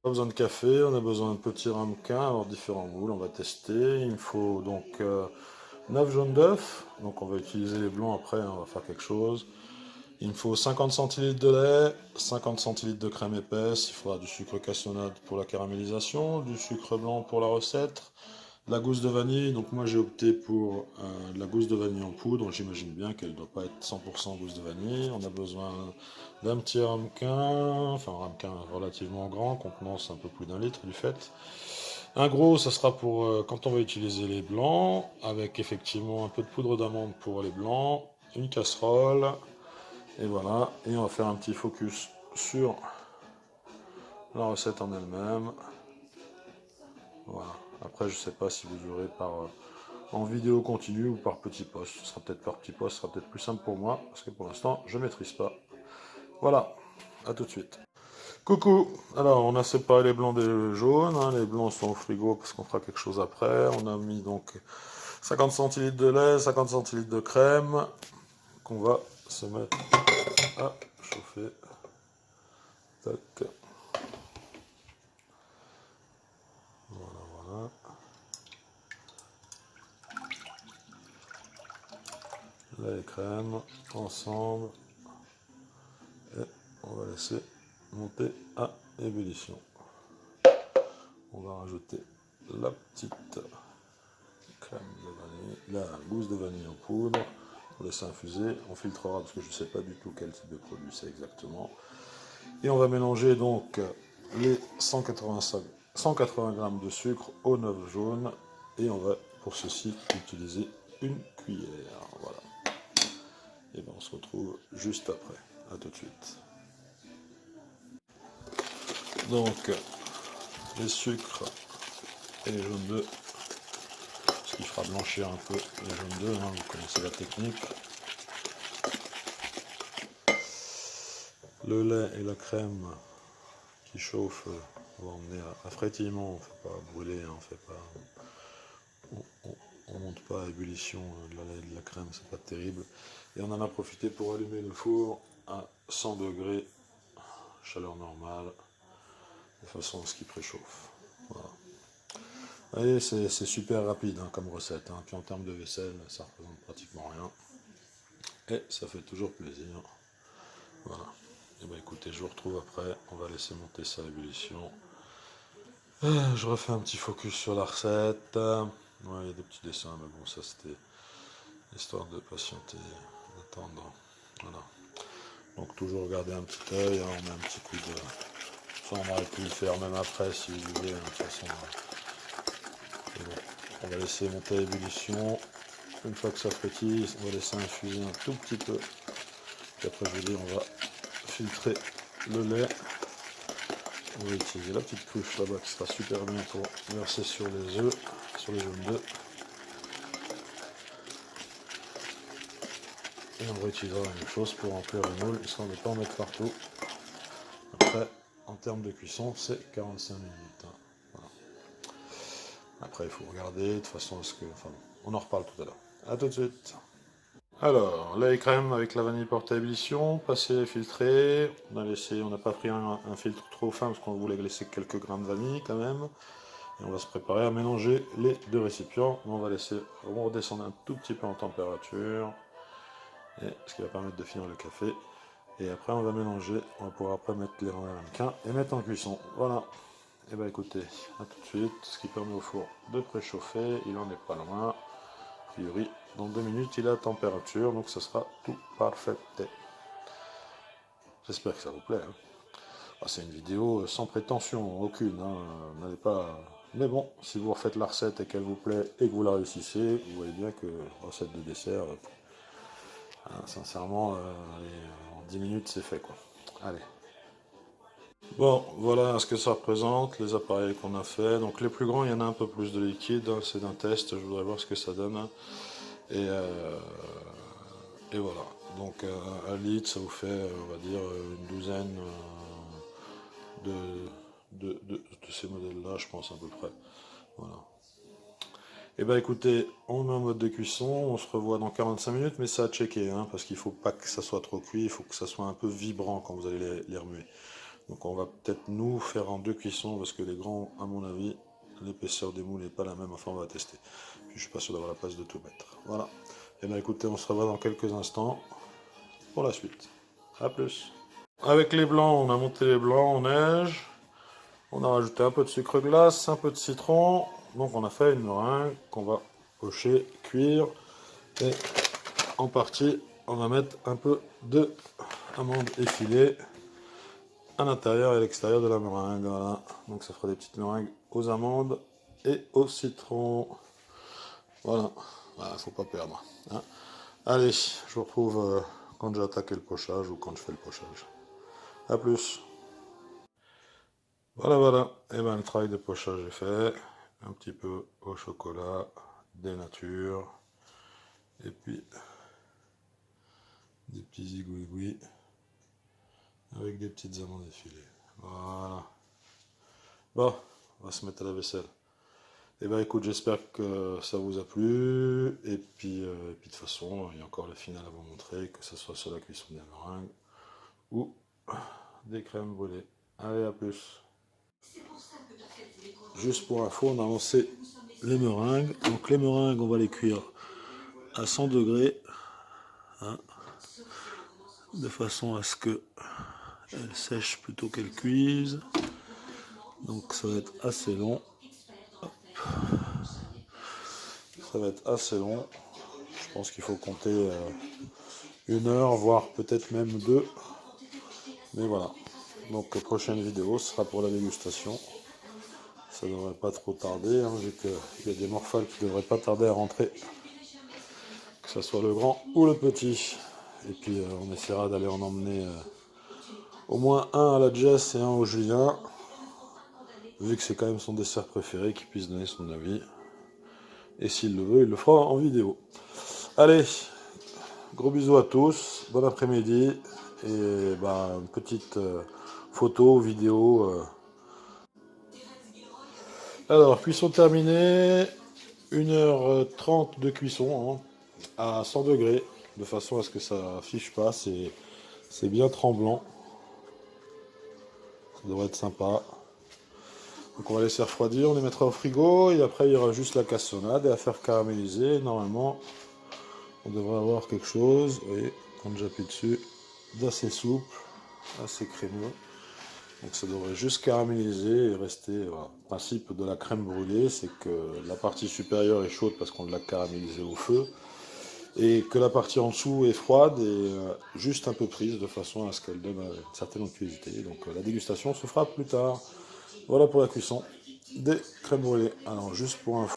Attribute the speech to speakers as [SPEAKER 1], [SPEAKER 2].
[SPEAKER 1] Pas besoin de café, on a besoin de petits ramequins, alors différents moules, on va tester. Il me faut donc 9 jaunes d'œufs, donc on va utiliser les blancs après, hein, on va faire quelque chose. Il me faut 50 centilitres de lait, 50 centilitres de crème épaisse, il faudra du sucre cassonade pour la caramélisation, du sucre blanc pour la recette, de la gousse de vanille, donc moi j'ai opté pour de la gousse de vanille en poudre, j'imagine bien qu'elle ne doit pas être 100% gousse de vanille. On a besoin d'un petit ramequin, enfin un ramequin relativement grand, contenance un peu plus d'1 litre du fait. Un gros, ça sera pour quand on va utiliser les blancs, avec effectivement un peu de poudre d'amande pour les blancs, une casserole, et voilà. Et on va faire un petit focus sur la recette en elle-même. Voilà. Après, je sais pas si vous aurez en vidéo continue ou par petit post. Ce sera peut-être par petit post, ce sera peut-être plus simple pour moi, parce que pour l'instant, je maîtrise pas. Voilà, à tout de suite. Coucou. Alors, on a séparé les blancs des jaunes, hein. Les blancs sont au frigo parce qu'on fera quelque chose après. On a mis donc 50 centilitres de lait, 50 centilitres de crème qu'on va se mettre à chauffer. Tac. Voilà, voilà. Lait et crème ensemble. Et on va laisser monter à ébullition. On va rajouter la petite crème de vanille, la gousse de vanille en poudre. On laisse infuser. On filtrera parce que je ne sais pas du tout quel type de produit c'est exactement. Et on va mélanger donc les 180 grammes de sucre aux 9 jaunes. Et on va pour ceci utiliser une cuillère. Voilà. Et bien on se retrouve juste après. A tout de suite. Donc les sucres et les jaunes d'œufs, ce qui fera blanchir un peu les jaunes d'œufs, hein, vous connaissez la technique. Le lait et la crème qui chauffe, on va emmener à frétillement, on ne fait pas brûler, hein, on fait pas, on monte pas à ébullition de la lait et de la crème, c'est pas terrible. Et on en a profité pour allumer le four à 100 degrés, chaleur normale, de façon à ce qu'il préchauffe. Voilà. Vous voyez, c'est super rapide hein, comme recette, hein. Puis en termes de vaisselle, ça représente pratiquement rien. Et ça fait toujours plaisir. Voilà. Et bien écoutez, je vous retrouve après. On va laisser monter ça à ébullition. Je refais un petit focus sur la recette. Ouais, il y a des petits dessins, mais bon, ça c'était histoire de patienter, d'attendre. Voilà. Donc toujours garder un petit œil, hein, on met un petit coup de. Ça on aurait pu le faire même après si vous voulez, hein, de toute façon. Bon. On va laisser monter à ébullition. Une fois que ça frétille, on va laisser infuser un tout petit peu. Puis après je vous dis, on va filtrer le lait. On va utiliser la petite cruche là-bas qui sera super bien pour verser sur les œufs, sur les jaunes d'œufs. Et on réutilisera la même chose pour remplir le moule, histoire de ne pas en mettre partout. Après, en termes de cuisson, c'est 45 minutes. Hein. Voilà. Après, il faut regarder de toute façon à ce que. Enfin, on en reparle tout à l'heure. A tout de suite. Alors, lait et crème avec la vanille portée à ébullition, passé, filtré. On n'a pas pris un filtre trop fin parce qu'on voulait laisser quelques grammes de vanille quand même. Et on va se préparer à mélanger les deux récipients. On va laisser redescendre un tout petit peu en température. Et ce qui va permettre de finir le café. Et après on va mélanger, on va pouvoir après mettre les ramequins et mettre en cuisson. Voilà. Et bah écoutez, à tout de suite, ce qui permet au four de préchauffer, il en est pas loin. A priori, dans 2 minutes il est à température, donc ce sera tout parfait. J'espère que ça vous plaît. Hein. Ah, c'est une vidéo sans prétention, aucune. Hein. N'allez pas. Mais bon, si vous refaites la recette et qu'elle vous plaît et que vous la réussissez, vous voyez bien que recette de dessert, hein, sincèrement, en 10 minutes c'est fait quoi. Allez. Bon, voilà ce que ça représente, les appareils qu'on a fait. Donc les plus grands, il y en a un peu plus de liquide, hein, c'est d'un test, je voudrais voir ce que ça donne. Et, euh, et voilà. Donc 1 litre, ça vous fait, on va dire, une douzaine de ces modèles-là, je pense à peu près. Voilà. Et ben écoutez, on met en mode de cuisson, on se revoit dans 45 minutes, mais ça à checker, hein, parce qu'il faut pas que ça soit trop cuit, il faut que ça soit un peu vibrant quand vous allez les remuer. Donc on va peut-être nous faire en 2 cuissons parce que les grands, à mon avis, l'épaisseur des moules n'est pas la même. Enfin, on va tester. Puis, je suis pas sûr d'avoir la place de tout mettre. Voilà. Et bien écoutez, on se revoit dans quelques instants pour la suite. A plus. Avec les blancs, on a monté les blancs en neige. On a rajouté un peu de sucre glace, un peu de citron. Donc on a fait une meringue qu'on va pocher, cuire. Et en partie, on va mettre un peu de amandes effilées à l'intérieur et à l'extérieur de la meringue. Voilà. Donc ça fera des petites meringues aux amandes et au citron. Voilà. Voilà, faut pas perdre. Hein. Allez, je vous retrouve quand j'ai attaqué le pochage ou quand je fais le pochage. A plus. Voilà, voilà. Et ben le travail de pochage est fait. Un petit peu au chocolat, des natures. Et puis des petits zigouigouis avec des petites amandes effilées. Voilà. Bon, on va se mettre à la vaisselle. Et ben écoute, j'espère que ça vous a plu. Et puis de toute façon, il y a encore le final à vous montrer, que ce soit sur la cuisson des meringues ou des crèmes brûlées. Allez, à plus. Juste pour info, on a lancé les meringues. Donc les meringues, on va les cuire à 100 degrés, hein, de façon à ce que elles sèchent plutôt qu'elles cuisent. Donc ça va être assez long. Ça va être assez long. Je pense qu'il faut compter 1 heure, voire peut-être même 2. Mais voilà. Donc prochaine vidéo sera pour la dégustation. Ça ne devrait pas trop tarder, hein, vu qu'il y a des morphales qui ne devraient pas tarder à rentrer. Que ce soit le grand ou le petit. Et puis on essaiera d'aller en emmener au moins un à la Jess et un au Julien. Vu que c'est quand même son dessert préféré, qu'il puisse donner son avis. Et s'il le veut, il le fera en vidéo. Allez, gros bisous à tous, bon après-midi. Et bah, une petite photo, vidéo. Alors, cuisson terminée. 1h30 de cuisson, hein, à 100 degrés. De façon à ce que ça fiche pas. C'est bien tremblant. Ça devrait être sympa. Donc on va laisser refroidir, on les mettra au frigo et après il y aura juste la cassonade et à faire caraméliser. Normalement, on devrait avoir quelque chose, vous voyez, quand j'appuie dessus, d'assez souple, assez crémeux. Donc ça devrait juste caraméliser et rester. Voilà. Le principe de la crème brûlée, c'est que la partie supérieure est chaude parce qu'on l'a caramélisée au feu et que la partie en dessous est froide et juste un peu prise de façon à ce qu'elle donne une certaine onctuosité. Donc la dégustation se fera plus tard. Voilà pour la cuisson des crèmes brûlées. Alors juste pour info.